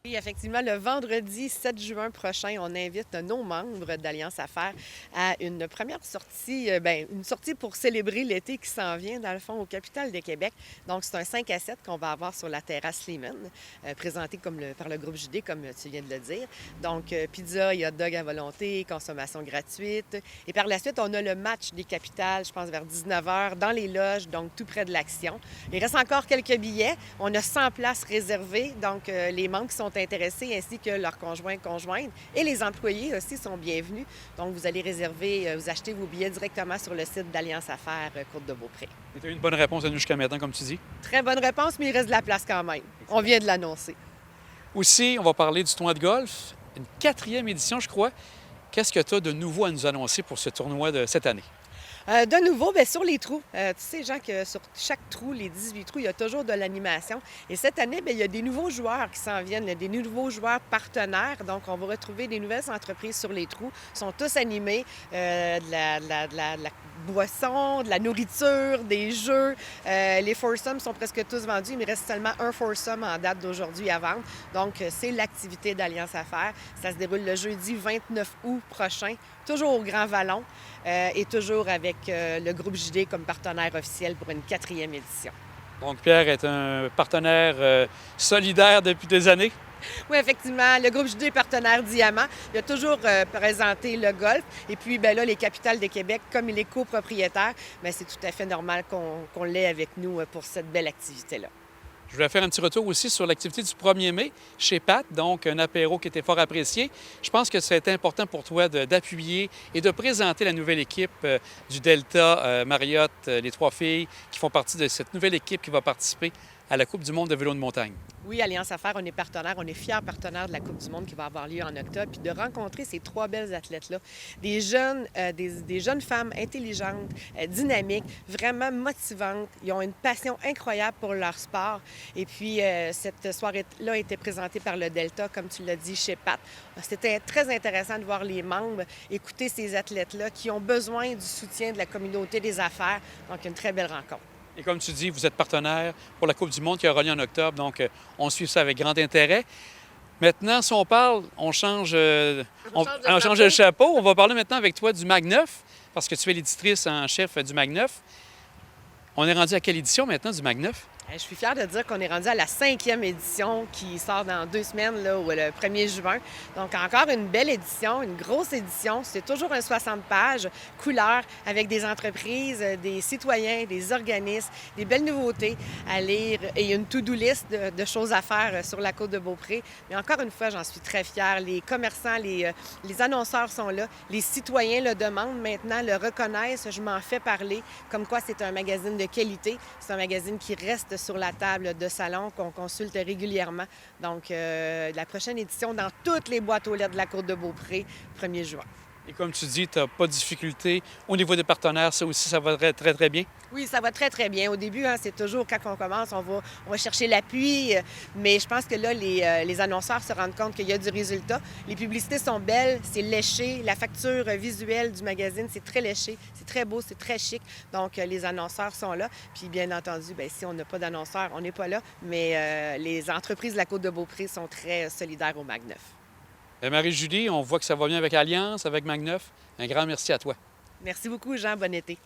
Oui, effectivement, le vendredi 7 juin prochain, on invite nos membres d'Alliance Affaires à une première sortie, une sortie pour célébrer l'été qui s'en vient, dans le fond, au Capital de Québec. Donc, c'est un 5 à 7 qu'on va avoir sur la terrasse Lehman, présenté par le groupe JD, comme tu viens de le dire. Donc, pizza et hot dog à volonté, consommation gratuite. Et par la suite, on a le match des capitales, je pense, vers 19h, dans les loges, donc tout près de l'Action. Il reste encore quelques billets. On a 100 places réservées, donc les membres qui sont intéressés ainsi que leurs conjointes et les employés aussi sont bienvenus. Donc, vous allez réserver, vous achetez vos billets directement sur le site d'Alliance Affaires Côte-de-Beaupré. Tu as eu une bonne réponse à nous jusqu'à maintenant, comme tu dis. Très bonne réponse, mais il reste de la place quand même. On vient de l'annoncer. Aussi, on va parler du tournoi de golf, une 4e édition, je crois. Qu'est-ce que tu as de nouveau à nous annoncer pour ce tournoi de cette année? De nouveau, bien, sur les trous. Tu sais, Jean, que sur chaque trou, les 18 trous, il y a toujours de l'animation. Et cette année, bien, il y a des nouveaux joueurs qui s'en viennent, des nouveaux joueurs partenaires. Donc, on va retrouver des nouvelles entreprises sur les trous. Ils sont tous animés, de la boisson, de la nourriture, des jeux. Les foursomes sont presque tous vendus. Il me reste seulement un foursome en date d'aujourd'hui à vendre. Donc, c'est l'activité d'Alliance Affaires. Ça se déroule le jeudi 29 août prochain, toujours au Grand Vallon et toujours avec le groupe JD comme partenaire officiel pour une 4e édition. Donc, Pierre est un partenaire solidaire depuis des années. Oui, effectivement. Le groupe JD est partenaire Diamant. Il a toujours présenté le golf. Et puis, bien là, les capitales de Québec, comme il est copropriétaire, bien, c'est tout à fait normal qu'on l'ait avec nous pour cette belle activité-là. Je voulais faire un petit retour aussi sur l'activité du 1er mai chez Pat, donc un apéro qui était fort apprécié. Je pense que c'est important pour toi d'appuyer et de présenter la nouvelle équipe du Delta, Marriott, les 3 filles qui font partie de cette nouvelle équipe qui va participer à la Coupe du monde de vélo de montagne. Oui, Alliance Affaires, on est partenaire, on est fiers partenaires de la Coupe du monde qui va avoir lieu en octobre, puis de rencontrer ces 3 belles athlètes-là, des jeunes femmes intelligentes, dynamiques, vraiment motivantes. Ils ont une passion incroyable pour leur sport. Et puis, cette soirée-là a été présentée par le Delta, comme tu l'as dit, chez Pat. C'était très intéressant de voir les membres écouter ces athlètes-là qui ont besoin du soutien de la communauté des affaires. Donc, une très belle rencontre. Et comme tu dis, vous êtes partenaire pour la Coupe du monde qui aura lieu en octobre, donc on suit ça avec grand intérêt. Maintenant, si on parle, on change de chapeau. On va parler maintenant avec toi du Mag9, parce que tu es l'éditrice en chef du Mag9. On est rendu à quelle édition maintenant du Mag9? Je suis fière de dire qu'on est rendu à la 5e édition qui sort dans 2 semaines, là, le 1er juin. Donc, encore une belle édition, une grosse édition. C'est toujours un 60 pages, couleur, avec des entreprises, des citoyens, des organismes, des belles nouveautés à lire et une to-do list de choses à faire sur la côte de Beaupré. Mais encore une fois, j'en suis très fière. Les commerçants, les annonceurs sont là. Les citoyens le demandent maintenant, le reconnaissent. Je m'en fais parler. Comme quoi, c'est un magazine de qualité. C'est un magazine qui reste sur la table de salon qu'on consulte régulièrement. Donc, la prochaine édition dans toutes les boîtes aux lettres de la Côte de Beaupré, 1er juin. Et comme tu dis, tu n'as pas de difficulté au niveau des partenaires. Ça aussi, ça va très, très bien? Oui, ça va très, très bien. Au début, c'est toujours quand on commence, on va chercher l'appui. Mais je pense que là, les annonceurs se rendent compte qu'il y a du résultat. Les publicités sont belles, c'est léché. La facture visuelle du magazine, c'est très léché. C'est très beau, c'est très chic. Donc, les annonceurs sont là. Puis, bien entendu, bien, si on n'a pas d'annonceurs, on n'est pas là. Mais les entreprises de la Côte de Beaupré sont très solidaires au Mag9. Marie-Julie, on voit que ça va bien avec Alliance, avec Mag9. Un grand merci à toi. Merci beaucoup, Jean. Bon été.